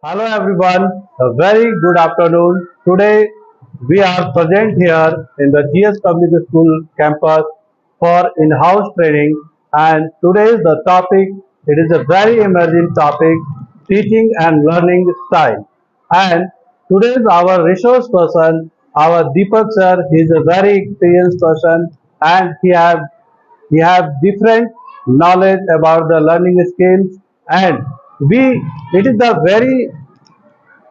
Hello everyone, a very good afternoon. Today we are present here in the GS Public School campus for in-house training, and today's the topic, it is a very emerging topic, teaching and learning style. And today's our resource person, our Deepak sir, he is a very experienced person and he have different knowledge about the learning skills, and we it is the very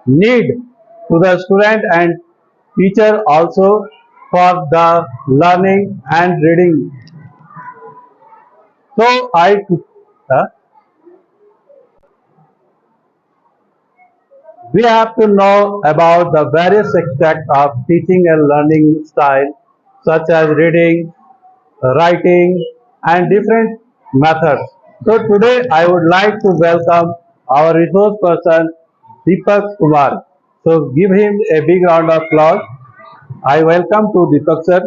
need to the student and teacher also for the learning and reading. So uh, we have to know about the various aspects of teaching and learning style, such as reading, writing, and different methods. So today I would like to welcome our resource person Deepak Kumar. So give him a big round of applause. I welcome to Deepak sir.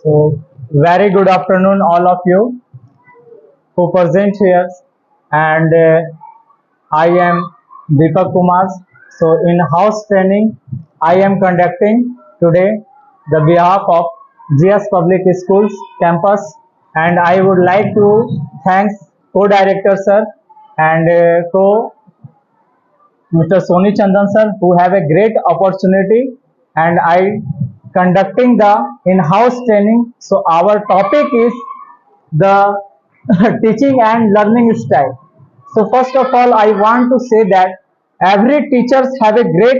So, very good afternoon, all of you who present here, and I am Deepak Kumar. So, in house training, I am conducting today the behalf of GS Public Schools campus, and I would like to thank co-director sir and co Mr. Soni Chandan sir, who have a great opportunity, and I conducting the in-house training. So our topic is the teaching and learning style. So first of all, I want to say that every teachers have a great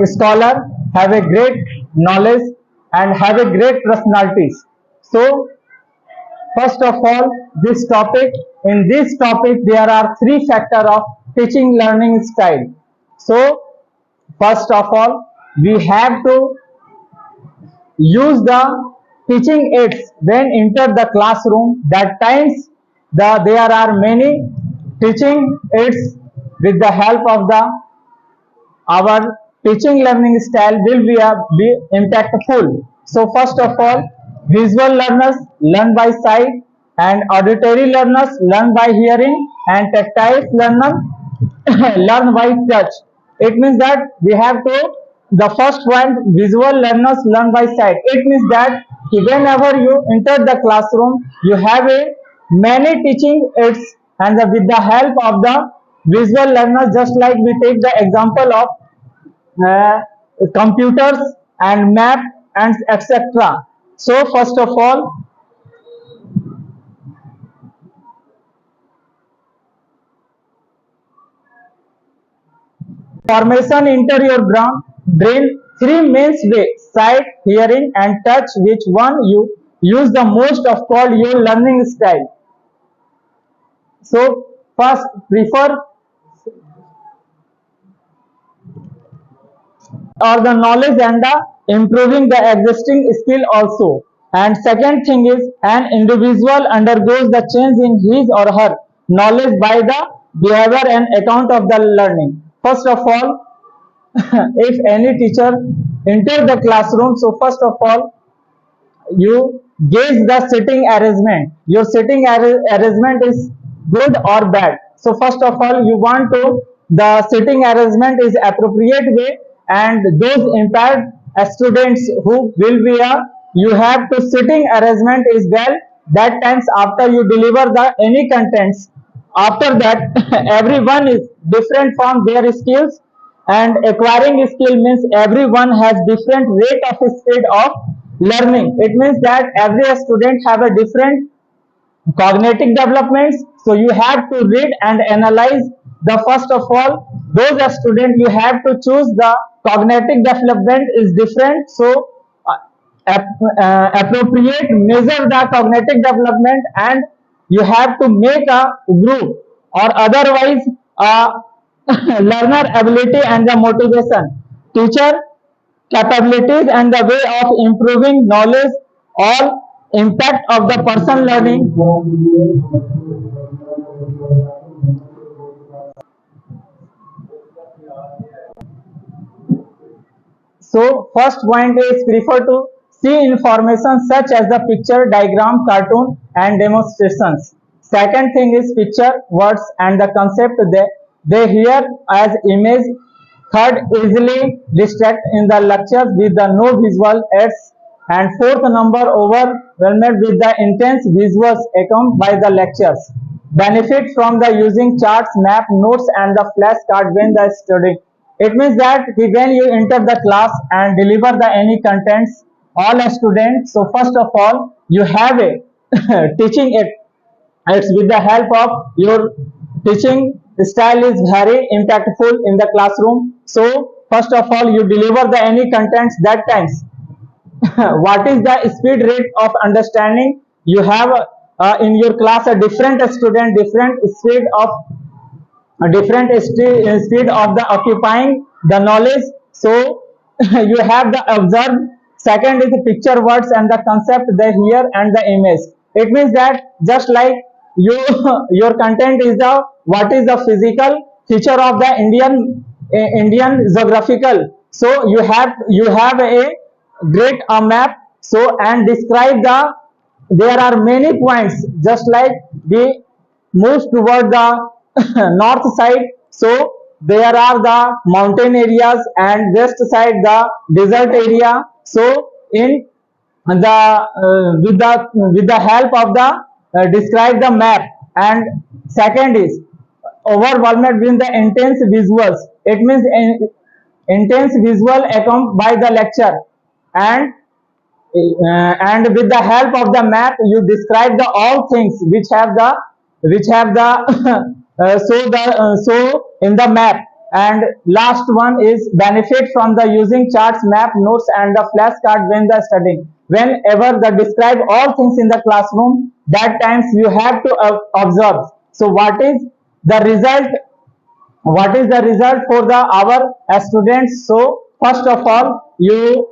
scholar, have a great knowledge, and have a great personalities. So first of all, in this topic, there are three factors of teaching learning style. So, first of all, we have to use the teaching aids when enter the classroom. That times there are many teaching aids with the help of the our teaching learning style will be impactful. So first of all, visual learners learn by sight, and auditory learners learn by hearing, and tactile learner learn by touch. It means that we have to the first one, visual learners learn by sight. It means that whenever you enter the classroom, you have a many teaching aids, and with the help of the visual learners, just like we take the example of uh, computers and map and etc. So first of all, formation enter your brain three main way: sight, hearing, and touch. Which one you use the most of called your learning style? So first prefer or the knowledge and the improving the existing skill also. And second thing is, an individual undergoes the change in his or her knowledge by the behavior and account of the learning. First of all, if any teacher enter the classroom, so first of all you gauge the sitting arrangement. Your sitting arrangement is good or bad. So first of all, you want to the sitting arrangement is appropriate way, and those impaired students who will be a you have to sitting arrangement is well. That times after you deliver the any contents, after that everyone is different from their skills, and acquiring skill means everyone has different rate of speed of learning. It means that every student have a different cognitive developments. So you have to read and analyze the first of all those students you have to choose the cognitive development is different. So appropriate measure the cognitive development, and you have to make a group, or otherwise learner ability and the motivation, teacher capabilities and the way of improving knowledge, all impact of the person learning. So first point is prefer to see information such as the picture, diagram, cartoon and demonstrations. Second thing is picture, words, and the concept they hear as image. Third, easily distract in the lectures with the no visual aids. And fourth number, overwhelmed with the intense visuals accompanied by the lectures. Benefit from the using charts, map, notes, and the flashcard when the studying. It means that when you enter the class and deliver the any contents, all students. So first of all, you have a teaching it. It's with the help of your teaching style is very impactful in the classroom. So first of all, you deliver the any contents that times. What is the speed rate of understanding? You have in your class a different student, different speed of speed of the occupying the knowledge. So you have the observe. Second is the picture, words, and the concept they hear and the image. It means that just like you your content is the what is the physical feature of the Indian geographical. So you have a great map. So and describe the there are many points just like we moves toward the north side. So there are the mountain areas and west side the desert area. So in the with the help of the describe the map. And second is overwhelmed with the intense visuals. It means intense visual accompanied by the lecture. And with the help of the map you describe the all things which have the so in the map. And last one is benefit from the using charts, map, notes, and the flashcard when the studying. Whenever the describe all things in the classroom, that times you have to observe. So what is the result for the our students? So first of all you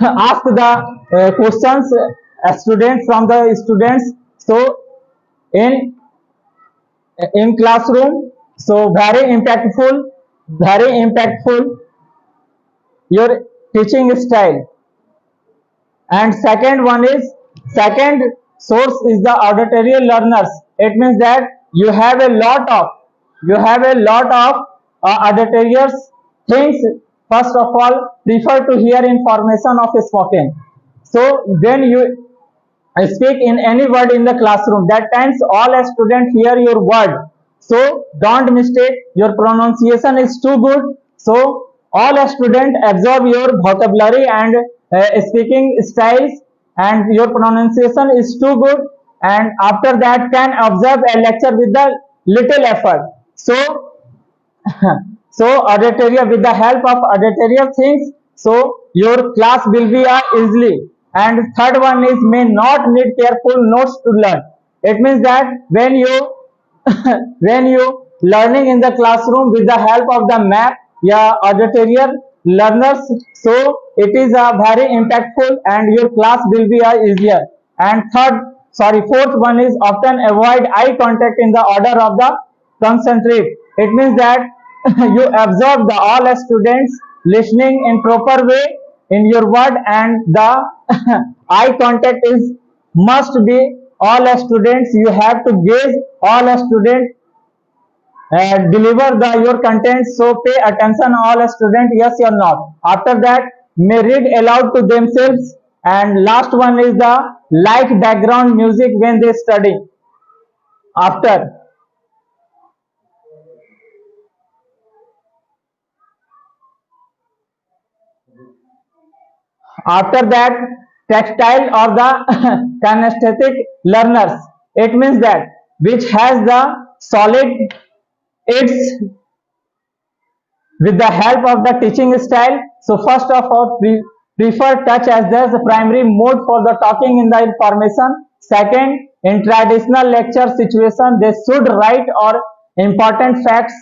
ask the questions student from the students. So in classroom, so very impactful your teaching style. And second one is second source is the auditory learners. It means that you have a lot of auditory things. First of all, prefer to hear information of spoken. So when you speak in any word in the classroom, that times all students hear your word. So don't mistake, your pronunciation is too good. So all students absorb your vocabulary and speaking styles, and your pronunciation is too good. And after that can observe a lecture with the little effort. So so auditory, with the help of auditory things, so your class will be easily. And third one is may not need careful notes to learn. It means that when you when you learning in the classroom with the help of the map, yeah, auditory learners, so it is very impactful and your class will be easier. And fourth one is often avoid eye contact in the order of the concentrate. It means that you observe the all students listening in proper way in your word, and the eye contact is must be all students. You have to gaze all students deliver your content. So pay attention all students, yes or not. After that may read aloud to themselves. And last one is the like background music when they study. After after that, textile or the kinesthetic learners. It means that which has the solid aids with the help of the teaching style. So first of all, prefer touch as the primary mode for the talking in the information. Second, in traditional lecture situation, they should write or important facts.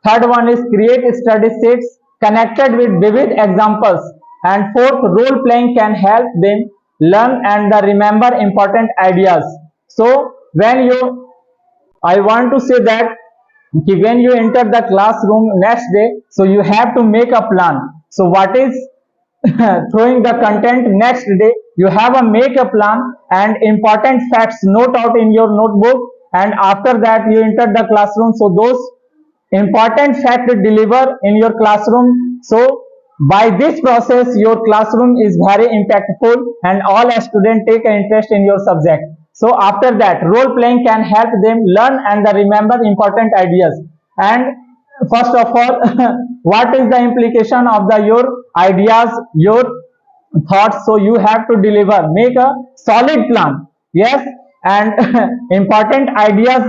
Third one is create study sets connected with vivid examples. And fourth, role playing can help them learn and remember important ideas. So when you I want to say that when you enter the classroom next day, so you have to make a plan. So what is throwing the content next day, you have a make a plan and important facts note out in your notebook, and after that you enter the classroom. So those important fact deliver in your classroom. So by this process your classroom is very impactful and all students take an interest in your subject. So after that role playing can help them learn and remember important ideas. And first of all, what is the implication of the your ideas, your thoughts? So you have to deliver, make a solid plan. Yes. And important ideas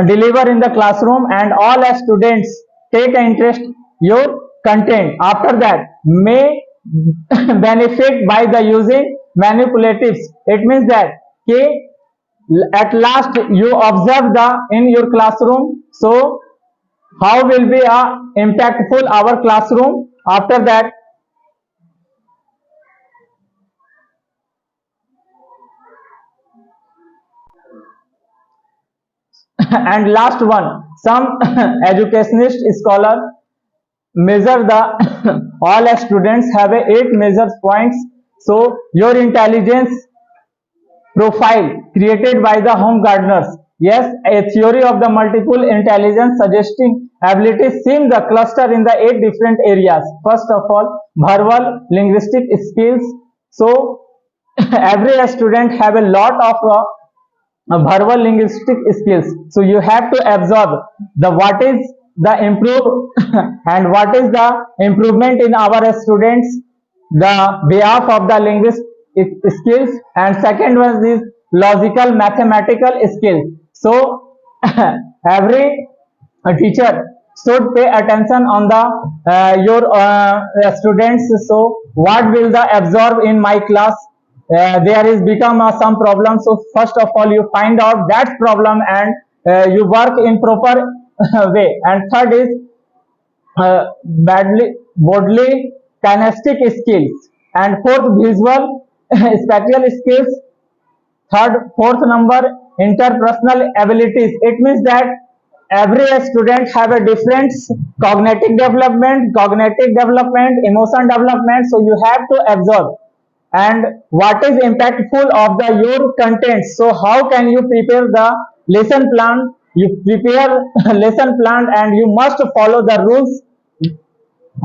deliver in the classroom, and all students take interest your content. After that may benefit by the using manipulatives. It means that okay, at last you observe the in your classroom. So how will be impactful our classroom? After that, and last one, some educationist scholar measure the all students have a 8 measure points. So your intelligence profile created by the home gardeners. Yes, a theory of the multiple intelligence suggesting abilities seem the cluster in the 8 different areas. First of all, verbal linguistic skills. So every student have a lot of verbal linguistic skills. So you have to absorb the what is the improve and what is the improvement in our students, the behalf of the linguistic skills. And second one is logical mathematical skills. So every teacher should pay attention on the your students. So what will the absorb in my class? There is become some problem. So first of all you find out that problem and you work in proper way. And third is bodily kinesthetic skills, and fourth visual spatial skills. Fourth number, interpersonal abilities. It means that every student have a different cognitive development, emotion development. So you have to absorb and what is impactful of the your content. So how can you prepare the lesson plan? You prepare lesson plan and you must follow the rules.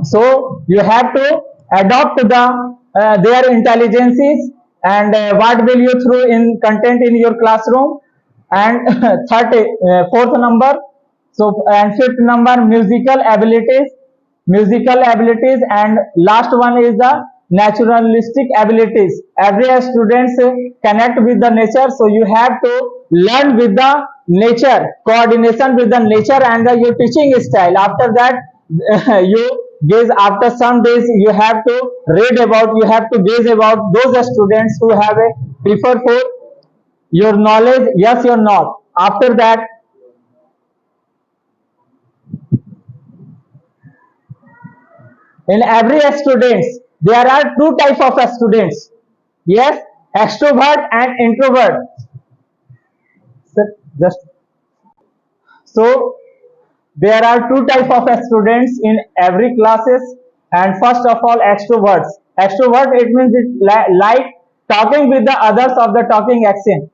So you have to adopt the their intelligences, and what will you through in content in your classroom. And fourth number, so and fifth number, musical abilities. And last one is the naturalistic abilities. Every students connect with the nature, so you have to learn with the nature, coordination with the nature, and your teaching style. After that you gaze, after some days you have to read about, you have to gaze about those students who have a prefer for your knowledge, yes or not. After that, in every students there are two type of students. Yes, extrovert and introvert. Just so there are two type of students in every classes. And first of all, extrovert, it means it like talking with the others of the talking action.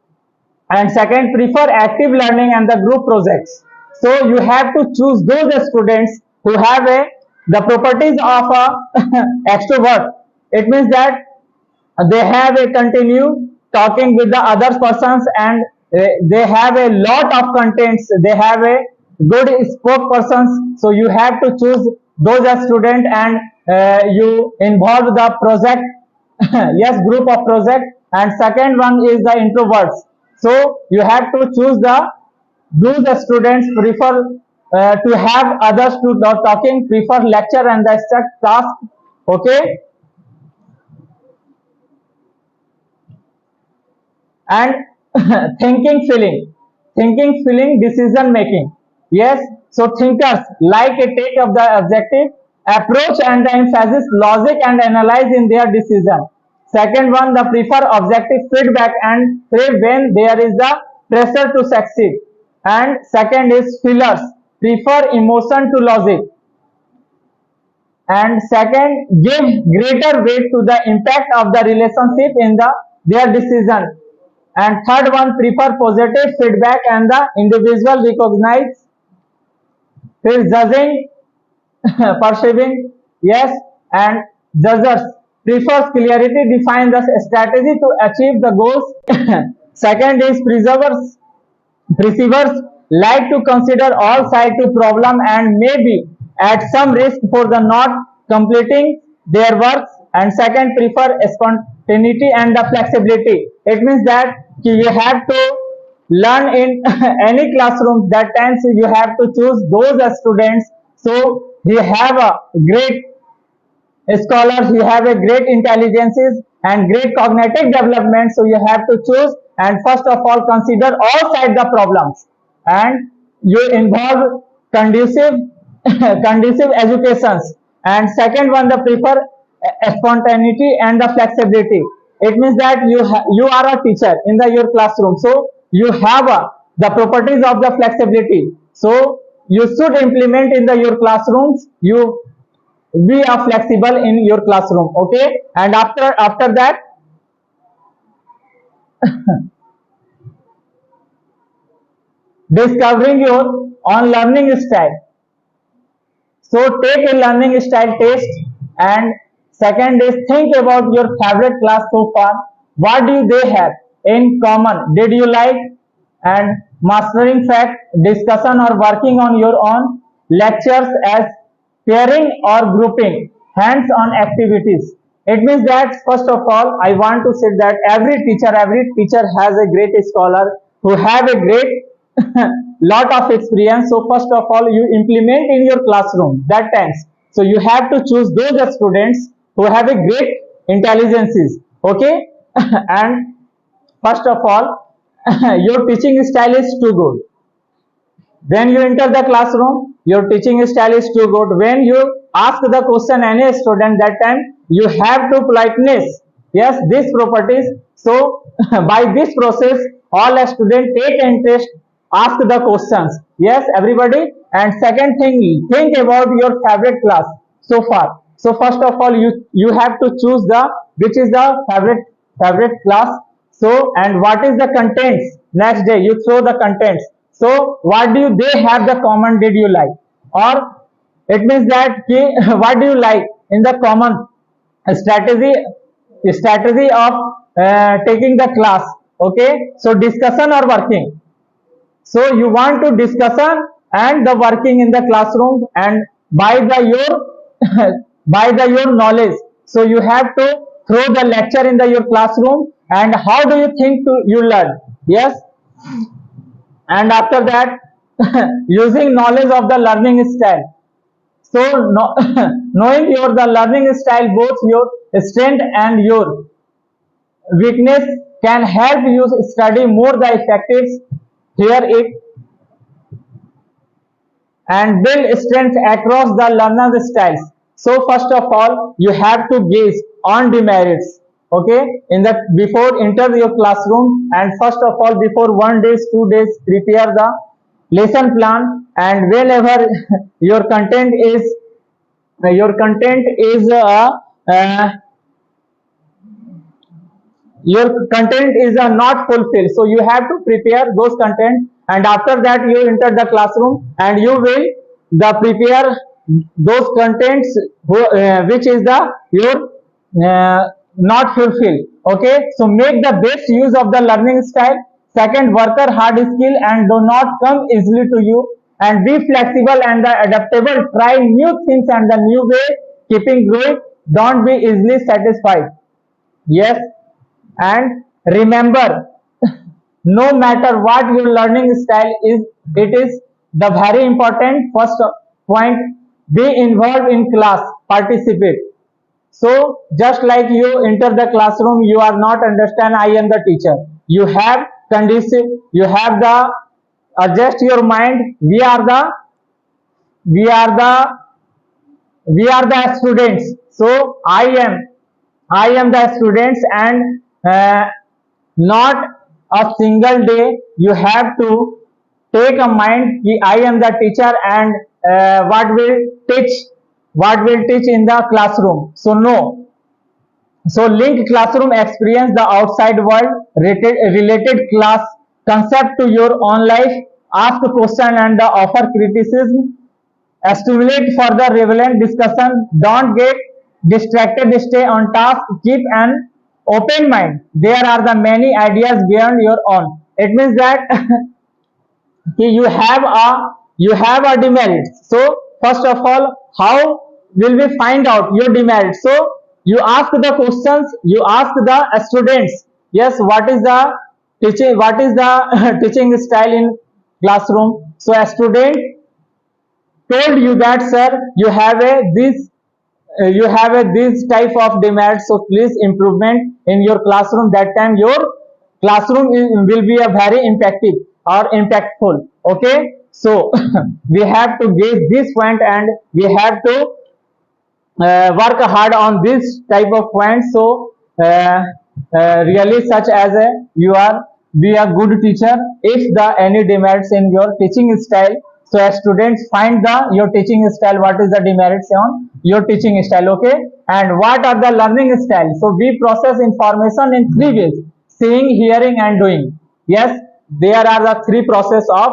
And second, prefer active learning and the group projects. So you have to choose those students who have a the properties of a extrovert. It means that they have a continue talking with the other persons, and they have a lot of contents, they have a good spokespersons. So you have to choose those students, and you involve the project. Yes, group of project. And second one is the introverts. So you have to choose those students prefer to have others to talking, prefer lecture and the set task. Okay. And thinking feeling decision making. Yes, so thinkers like a take of the objective approach and the emphasis logic and analyze in their decision. Second one, the prefer objective feedback and thrive when there is the pressure to succeed. And second is feelers, prefer emotion to logic. and second, give greater weight to the impact of the relationship in their decision, and third one, prefer positive feedback and the individual recognize his judging perceiving, yes, and judges prefers clarity, define the strategy to achieve the goals. Second is perseverers like to consider all sides to problem and may be at some risk for the not completing their works. And second, prefer spontaneity and the flexibility. It means that you have to learn in any classroom. That times you have to choose those students so you have a great scholars, you have a great intelligences and great cognitive development, so you have to choose and first of all consider all sides the problems, and you involve conducive conducive educations. And second one, the prefer spontaneity and the flexibility. It means that you are a teacher in your classroom, so you have the properties of the flexibility, so you should implement in your classrooms. You be flexible in your classroom, okay. And after that, discovering your own learning style. So take a learning style test. And second is think about your favorite class so far. What do they have in common? Did you like and mastering fact, discussion or working on your own, lectures as pairing or grouping, hands-on activities. It means that first of all, I want to say that every teacher has a great scholar who have a great lot of experience. So first of all, you implement in your classroom that times. So you have to choose those students who have a great intelligences, okay. And first of all, your teaching style is too good. When you enter the classroom, your teaching style is too good. When you ask the question any student, that time you have to politeness. Yes, these properties. So by this process, all students take interest, ask the questions. Yes, everybody. And second thing, think about your favorite class so far. So first of all, you have to choose the which is the favorite class. So and what is the contents? Next day you throw the contents. So what do they have the common? Did you like? Or it means that what do you like in the common strategy of taking the class? Okay. So discussion or working. So you want to discussion and the working in the classroom and by the your by the your knowledge. So you have to throw the lecture in your classroom and how do you think to you learn? Yes. And after that, using knowledge of the learning style. So knowing your the learning style, both your strength and your weakness can help you study more the effective. Here it and build strength across the learner styles. So first of all, you have to gauge on demerits. Okay, in the before enter your classroom, and first of all, before 1 day, 2 days, prepare the lesson plan. And whenever your content is uh, your content is not fulfilled, so you have to prepare those content. And after that you enter the classroom and you will the prepare those contents which is the your not fulfilled, okay. So make the best use of the learning style. Second, worker hard skill and do not come easily to you, and be flexible and adaptable, try new things and the new way, keeping growing, don't be easily satisfied. Yes. And remember, no matter what your learning style is, it is the very important first point. Be involved in class, participate. So just like you enter the classroom, you are not understand, I am the teacher. You have conducive, you have the adjust your mind. We are the we are the students. So I am the students, and not a single day you have to take a mind ki I am the teacher and what will teach what will teach in the classroom? So no. So link classroom experience the outside world, related class concept to your own life, ask question and offer criticism, stimulate further relevant discussion, don't get distracted, stay on task, keep an open mind. There are the many ideas beyond your own. It means that you have a demerit. So first of all, how will we find out your demerit? So you ask the questions, you ask the students, yes, what is the teaching, what is the teaching style in classroom. So a student told you that, sir, you have a this type of demand, so please improvement in your classroom. That time your classroom will be a very impactful or impactful. Okay, so we have to give this point and we have to work hard on this type of points. So really such as a you are be a good teacher if the any demerits in your teaching style. So as students find the your teaching style, what is the demerits on your teaching style. Okay, and what are the learning style? So we process information in three ways: seeing, hearing and doing. Yes, there are the three process of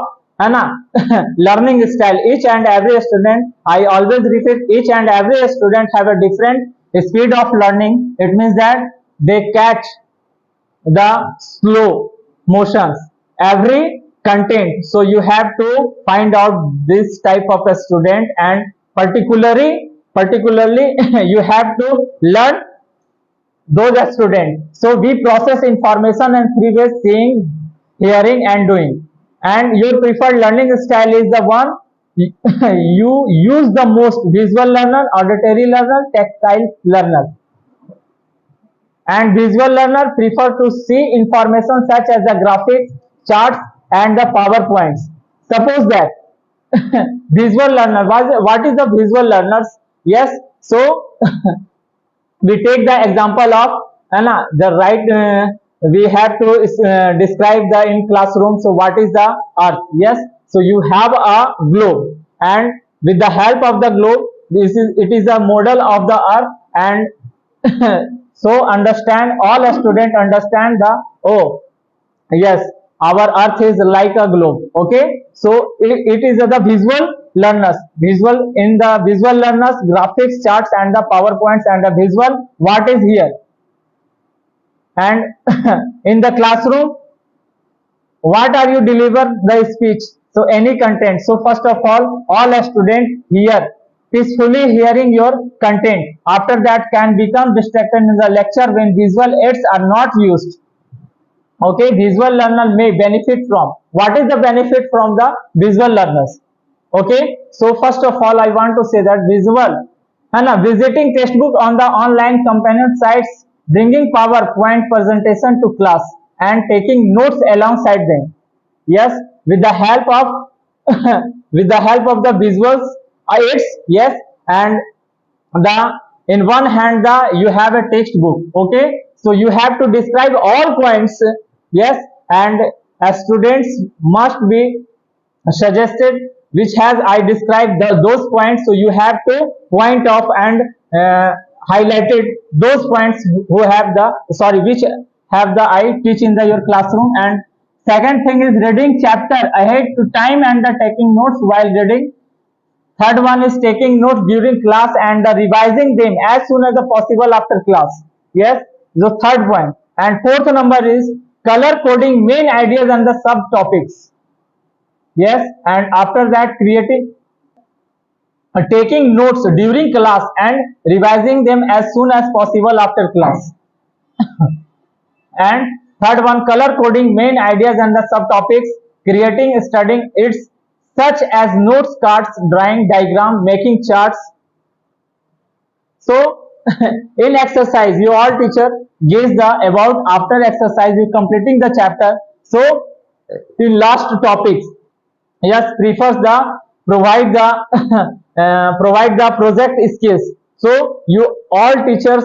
learning style. Each and every student, I always repeat, each and every student have a different speed of learning. It means that they catch the slow motions every content. So you have to find out this type of a student, and particularly you have to learn those students. So we process information in three ways: seeing, hearing and doing. And your preferred learning style is the one you use the most: visual learner, auditory learner, tactile learner. And visual learner prefer to see information such as the graphics, charts and the powerpoints. Suppose that visual learner, what is the visual learners? Yes, so we take the example of the right, we have to describe the in classroom. So what is the earth? Yes, so you have a globe, and with the help of the globe, it is a model of the earth. And so understand, all students understand the, oh yes, our earth is like a globe. Okay, so it is the visual learners. Visual, in the visual learners, graphics, charts and the powerpoints and the visual, what is here. And in the classroom, what are you deliver the speech? So any content. So first of all a student here peacefully hearing your content. After that can become distracted in the lecture when visual aids are not used. Okay, visual learner may benefit from, what is the benefit from the visual learners? Okay, so first of all I want to say that visual, visiting textbook on the online companion sites, bringing PowerPoint presentation to class and taking notes alongside them. Yes, with the help of with the help of the visuals aids. Yes, and the in one hand the you have a textbook. Okay, so you have to describe all points. Yes, and as students must be suggested which has I described those points. So you have to point off and highlighted those points who have the, sorry, which have the I teach in the your classroom. And second thing is reading chapter ahead to time and the taking notes while reading. Third one is taking notes during class and revising them as soon as possible after class. Yes, the third point. And fourth number is color coding main ideas and the subtopics. Yes, and after that creating taking notes during class and revising them as soon as possible after class. And third one, color coding main ideas and the subtopics, creating studying its such as notes, cards, drawing, diagram, making charts. So in exercise, you all teacher gives the about after exercise you completing the chapter. So in last topics, yes, prefers the provide the provide the project skills. So you all teachers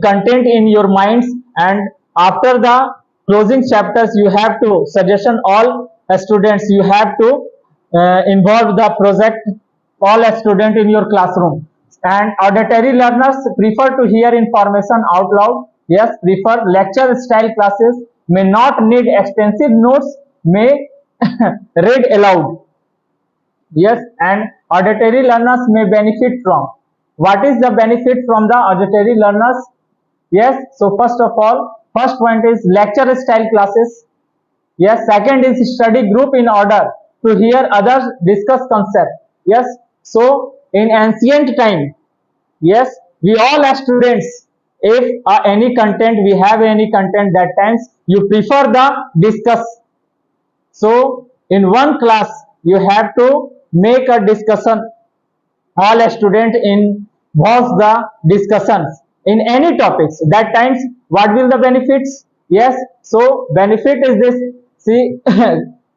content in your minds, and after the closing chapters you have to suggestion all students, you have to involve the project all student in your classroom. And auditory learners prefer to hear information out loud. Yes, prefer lecture style classes, may not need extensive notes, may read aloud. Yes, and auditory learners may benefit from. What is the benefit from the auditory learners? Yes, so first of all, first point is lecture style classes. Yes, second is study group in order to hear others discuss concept. Yes, so in ancient time, yes, we all are students. If any content, we have any content, that times you prefer the discuss. So in one class, you have to make a discussion. All student involves the discussions in any topics. That times, what will the benefits? Yes, so benefit is this. See,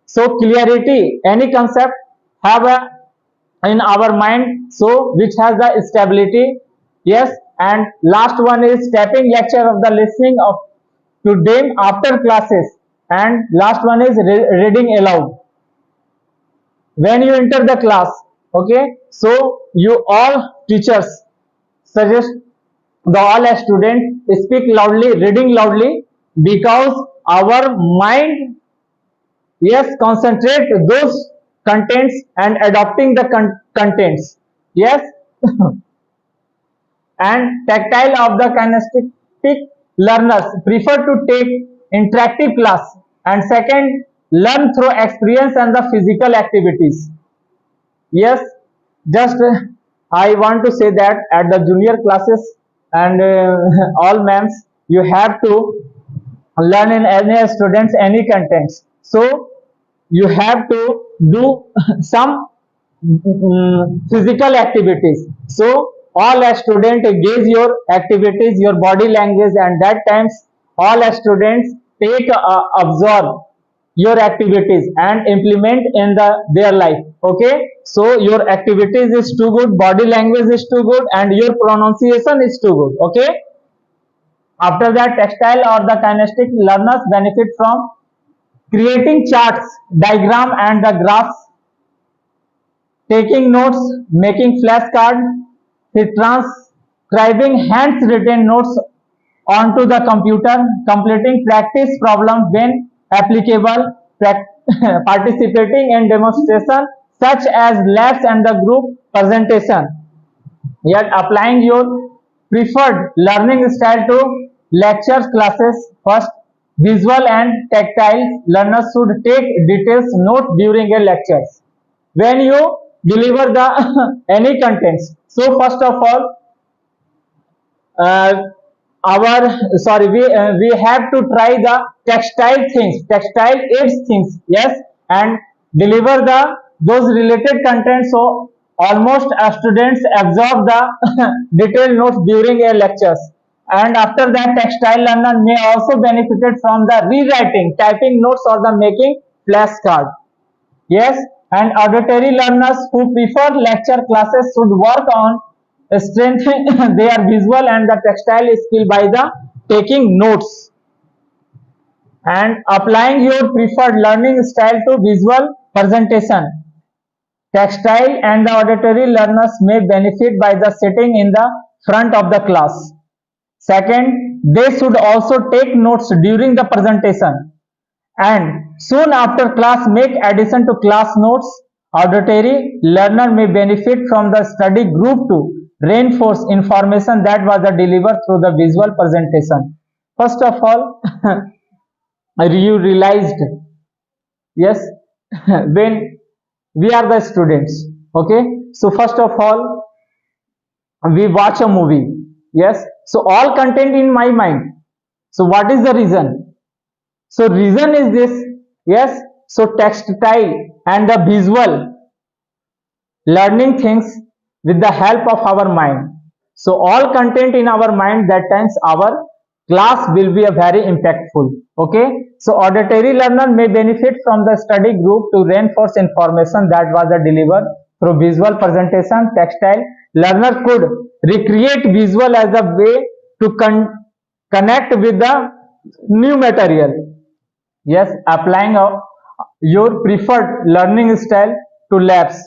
so clarity, any concept have a in our mind, so which has the stability. Yes, and last one is tapping lecture of the listening of to them after classes, and last one is reading aloud when you enter the class. Okay, so you all teachers suggest the all student speak loudly, reading loudly, because our mind, yes, concentrate those contents and adopting the contents. Yes, and tactile of the kinesthetic learners prefer to take interactive class, and second, learn through experience and the physical activities. Yes, just I want to say that at the junior classes and all ma'ams, you have to learn in any students any contents. So you have to do some physical activities. So all a student gauge your activities, your body language, and that times all a students take absorb your activities and implement in their life. Okay, so your activities is too good, body language is too good, and your pronunciation is too good. Okay, after that, textile or the kinesthetic learners benefit from creating charts, diagram, and the graphs, taking notes, making flashcards, transcribing hands-written notes onto the computer, completing practice problems when applicable, participating in demonstration such as labs and the group presentation. Yet applying your preferred learning style to lectures classes. First, visual and tactile learners should take details note during a lectures when you deliver the any contents. So first of all, uh, our sorry we have to try the textile things, textile aids things. Yes, and deliver the those related content, so almost students absorb the detailed notes during a lectures. And after that, textile learner may also benefited from the rewriting, typing notes, or the making flashcard. Yes, and auditory learners who prefer lecture classes should work on strengthening their visual and the textile skill by the taking notes and applying your preferred learning style to visual presentation. Textile and the auditory learners may benefit by the sitting in the front of the class. Second, they should also take notes during the presentation, and soon after class make addition to class notes. Auditory learner may benefit from the study group to reinforce information that was delivered through the visual presentation. First of all, you realized, yes, when we are the students. Okay, so first of all, we watch a movie. Yes, so all content in my mind. So what is the reason? So reason is this. Yes, so textile and the visual learning things with the help of our mind. So all content in our mind, that times our class will be a very impactful. Okay, so auditory learner may benefit from the study group to reinforce information that was delivered through visual presentation. Textile learner could recreate visual as a way to connect with the new material. Yes, applying your preferred learning style to labs.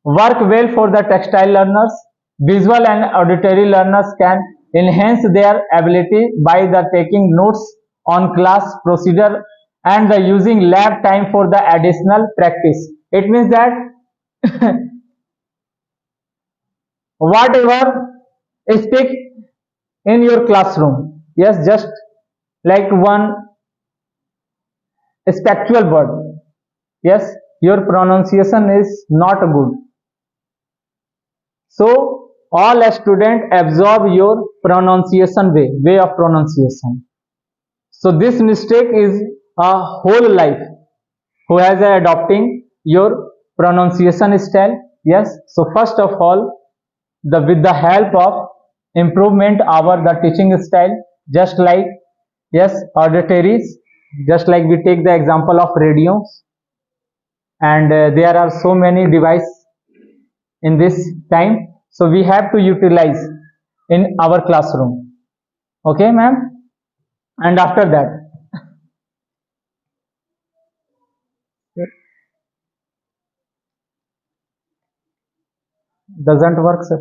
work well for the textile learners. Visual and auditory learners can enhance their ability by the taking notes on class procedure and the using lab time for the additional practice. It means that whatever speak in your classroom, yes, just like one spectral word, yes, your pronunciation is not good, so all student absorb your pronunciation way of pronunciation. So this mistake is a whole life who has adopting your pronunciation style. Yes, so first of all, the with the help of improvement our the teaching style, just like, yes, auditories, just like we take the example of radios, and there are so many devices in this time, so we have to utilize in our classroom. Okay, ma'am. And after that, doesn't work, sir.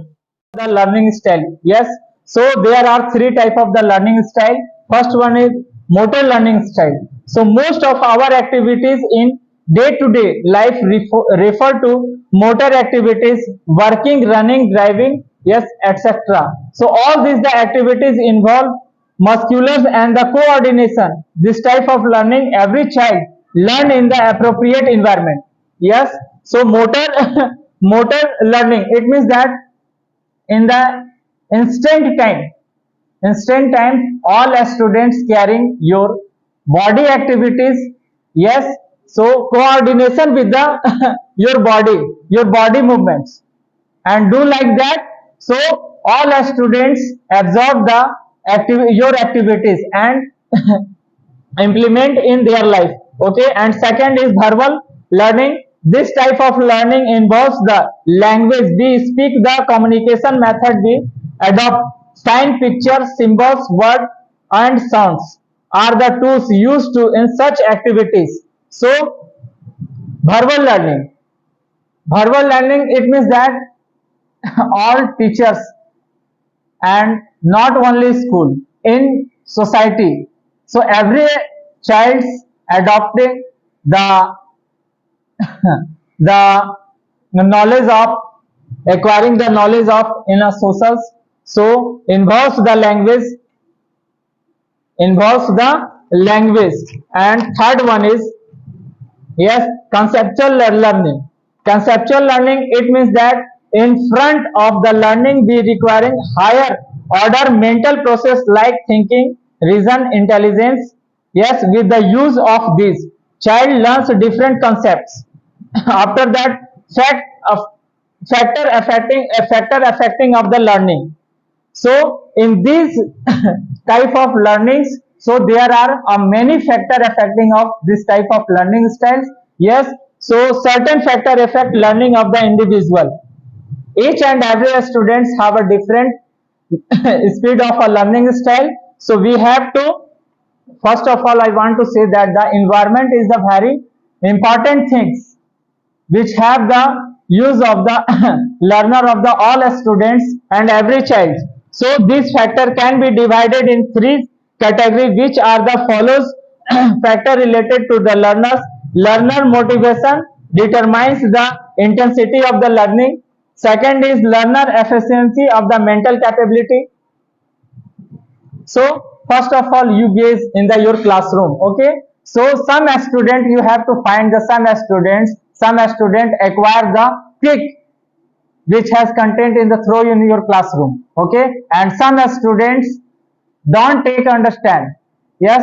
The learning style, yes, so there are three type of the learning style. First one is motor learning style. So most of our activities in day to day life refer to motor activities: working, running, driving, yes, etc. So all these the activities involve musculars and the coordination. This type of learning every child learn in the appropriate environment. Yes, so motor motor learning, it means that in the instant time, all students carrying your body activities, yes, so coordination with the your body movements, and do like that, so all students absorb the your activities and implement in their life. Okay, and second is verbal learning. This type of learning involves the language we speak, the communication method we adopt. Sign, pictures, symbols, words and sounds are the tools used to in such activities. So verbal learning, it means that all teachers and not only school, in society, so every child's adopting the the knowledge of acquiring the knowledge of in a socials, so involves the language. And third one is, yes, conceptual learning. Conceptual learning, it means that in front of the learning we requiring higher order mental process like thinking, reason, intelligence. Yes, with the use of these, child learns different concepts. After that, fact of factor affecting of the learning. So in these type of learnings, so there are many factor affecting of this type of learning styles. Yes, so certain factor affect learning of the individual. Each and every students have a different speed of a learning style. So we have to, first of all, I want to say that the environment is the very important things which have the use of the learner of the all students and every child. So this factor can be divided in three categories, which are the follows. Factor related to the learners. Learner motivation determines the intensity of the learning. Second is learner efficiency of the mental capability. So first of all, you guys in the your classroom, okay, so some student you have to find the some student acquire the quick which has content in the throw in your classroom, okay, and some students don't take understand. Yes,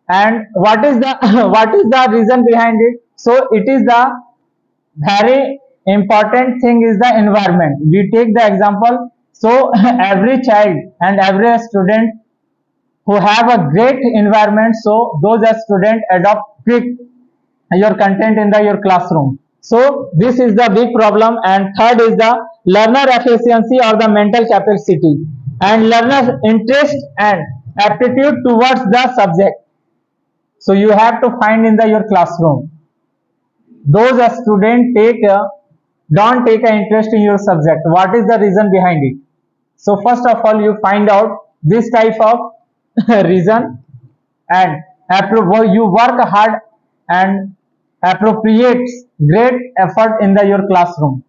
and what is the what is the reason behind it? So it is the very important thing is the environment. We take the example, so every child and every student who have a great environment, so those students adopt quick your content in the your classroom. So this is the big problem. And third is the learner efficiency or the mental capacity and learner interest and aptitude towards the subject. So you have to find in the your classroom those students take don't take an interest in your subject. What is the reason behind it? So first of all, you find out this type of reason, and you work hard and appropriates great effort in your classroom.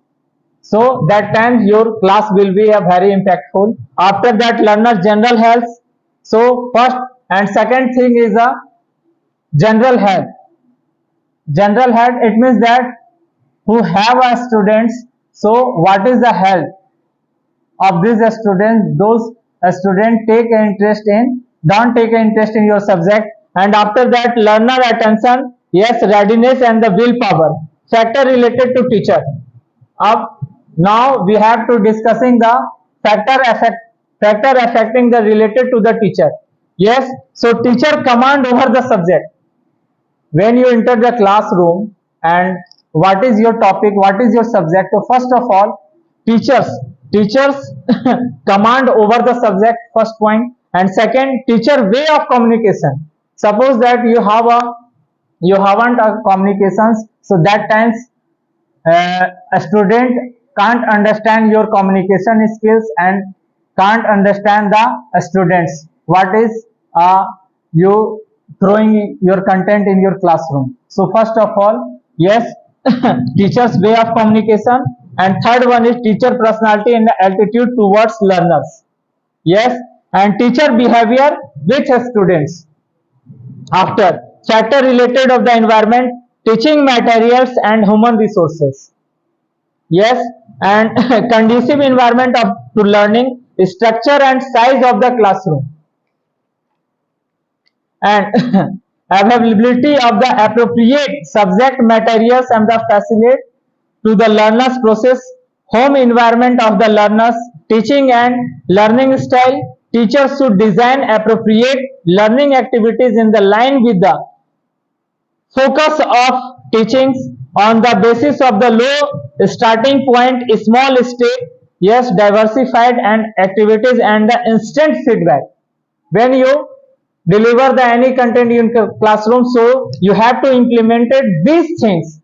So that time your class will be a very impactful. After that, learner general health. So first and second thing is a general health. General health, it means that who have a students. So what is the health of these students? Those students take interest in, don't take interest in your subject. And after that, learner attention, yes, readiness and the willpower factor related to teacher. Up now we have to discussing the factor affecting the related to the teacher. Yes, so teacher command over the subject. When you enter the classroom, and what is your topic, what is your subject? So first of all, teachers command over the subject, first point. And second, teacher way of communication. Suppose that you haven't a communications, so that times a student can't understand your communication skills and can't understand the students what is you throwing your content in your classroom. So first of all, yes, teachers way of communication. And third one is teacher personality and attitude towards learners. Yes, and teacher behavior with students. After, factor related of the environment, teaching materials and human resources. Yes, and conducive environment of to learning, structure and size of the classroom, and availability of the appropriate subject materials and the facilitate to the learners process, home environment of the learners, teaching and learning style. Teachers should design appropriate learning activities in the line with the focus of teachings on the basis of the low starting point, small step, yes, diversified and activities and the instant feedback. When you deliver the any content in classroom, so you have to implement it these things.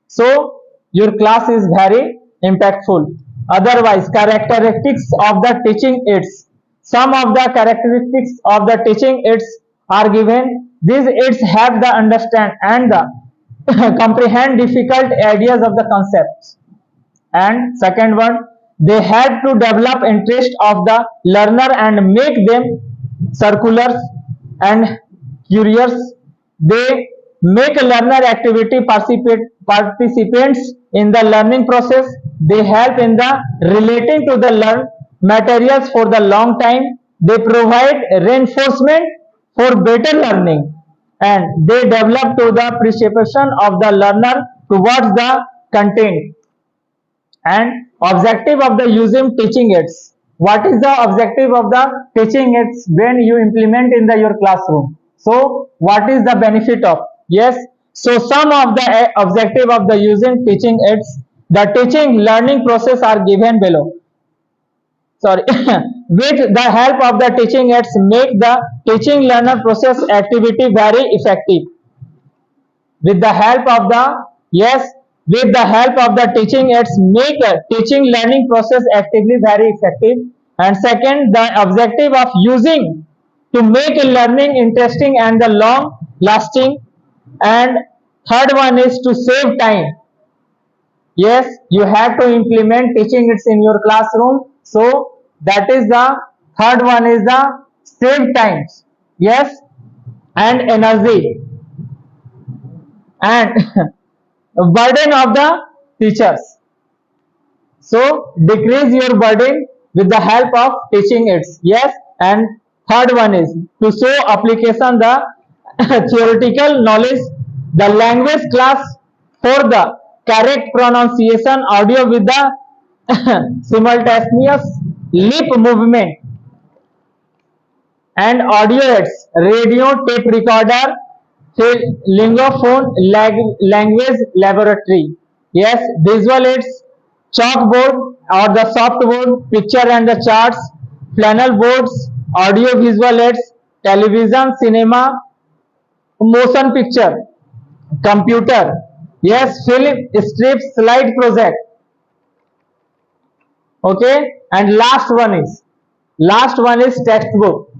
So your class is very impactful. Otherwise, characteristics of the teaching aids. Some of the characteristics of the teaching aids are given. These aids have the understand and the comprehend difficult ideas of the concepts. And second one, they help to develop interest of the learner and make them circular and curious. They make learner activity participants in the learning process. They help in the relating to the learn materials for the long time. They provide reinforcement for better learning, and they develop to the appreciation of the learner towards the content. And objective of the using teaching aids. What is the objective of the teaching aids when you implement in your classroom? So what is the benefit of? Yes, so some of the objective of the using teaching aids, the teaching learning process are given below. Sorry. With the help of the teaching aids, make the teaching learner process activity very effective. With the help of the, yes, with the help of the teaching aids, make a teaching learning process actively very effective. And second, the objective of using to make learning interesting and the long lasting. And third one is to save time. Yes, you have to implement teaching aids in your classroom, so that is the third one is the save times. Yes, and energy and burden of the teachers. So decrease your burden with the help of teaching aids. Yes, and third one is to show application the theoretical knowledge, the language class for the correct pronunciation, audio with the simultaneous lip movement, and audio aids, radio, tape recorder, lingophone, language laboratory. Yes, visual aids, chalkboard or the softboard, picture and the charts, flannel boards, audio visual aids, television, cinema, motion picture, computer. Yes, film strips, slide project. Okay, and last one is textbook.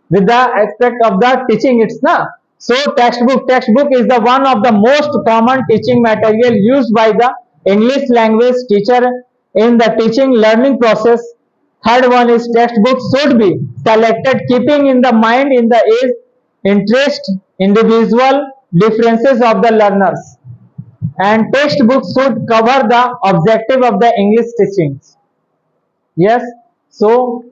With the aspect of the teaching, it's na. So textbook is the one of the most common teaching material used by the English language teacher in the teaching learning process. Third one is textbook should be selected keeping in the mind in the age, interest, individual differences of the learners, and textbook should cover the objective of the English teachings. Yes, so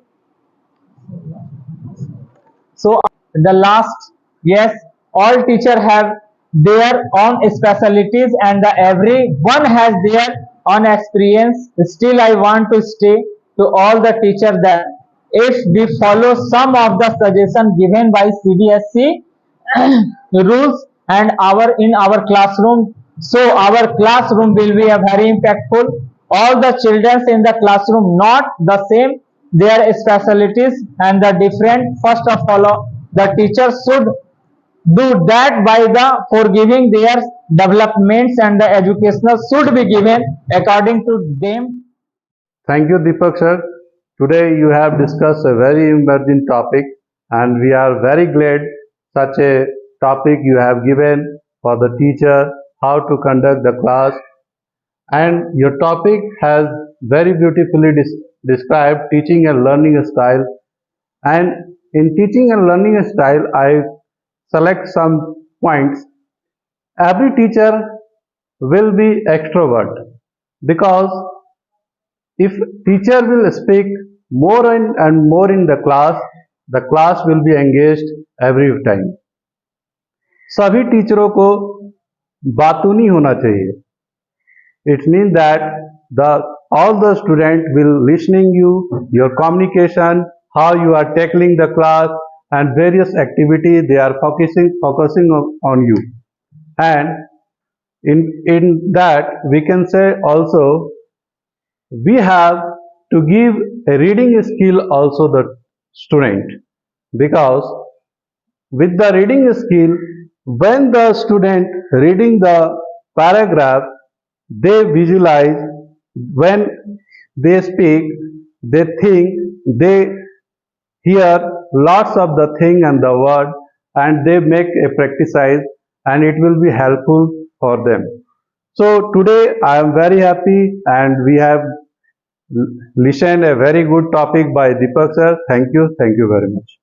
so the last, yes, all teacher have their own specialties and the everyone has their own experience. Still, I want to say to all the teacher that if we follow some of the suggestion given by CBSE rules and our classroom, so our classroom will be a very impactful. All the children in the classroom not the same, their specialties and the different. First of all, the teacher should do that by the for giving their developments, and the educational should be given according to them. Thank you, Deepak sir. Today you have discussed a very emerging topic, and we are very glad such a topic you have given for the teacher how to conduct the class. And your topic has very beautifully described teaching and learning style. And in teaching and learning style, I select some points. Every teacher will be extrovert because if teacher will speak more and more in the class will be engaged every time. सभी टीचरों को बातूनी होना चाहिए. It means that the all the student will listening you, your communication, how you are tackling the class, and various activity they are focusing on you. And in that we can say also we have to give a reading skill also the student, because with the reading skill, when the student reading the paragraph, they visualize, when they speak, they think, they hear lots of the thing and the word, and they make a practice, and it will be helpful for them. So today I am very happy, and we have listened a very good topic by Deepak sir. Thank you very much.